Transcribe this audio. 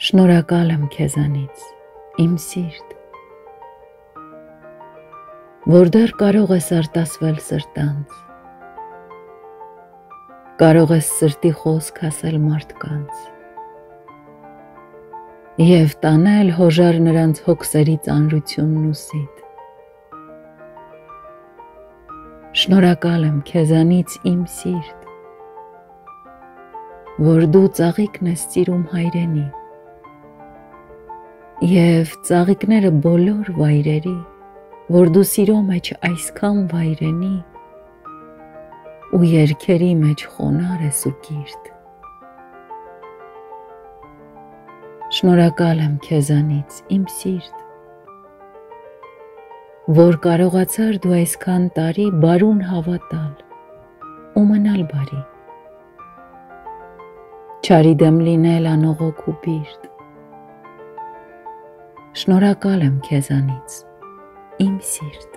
Շնորհակալ եմ քեզանից, իմ սիրտ, որ դեռ կարող ես արտասվել սրտանց, կարող ես սրտի խոսք ասել մարդկանց և տանել հոժար նրանց հոգսերի ծանրությունն ու սիտ։ Շնորհակալ եմ քեզանից, իմ սիրտ, որ դու ծաղիկն ես սիրում հայրենի և ծաղիկները բոլոր վայրերի, որ դու սիրո մեջ այսքան վայրենի ու երգերի մեջ խոնարհ ես ու կիրթ։ Շնորհակալ եմ քեզանից, իմ սիրտ, որ կարողացար դու այսքան տարի բարուն հավատալ ու մնալ բարի, չարի դեմ լինել անողոք ու բիրտ։ Շնորհակալ եմ քեզանից, իմ սիրտ։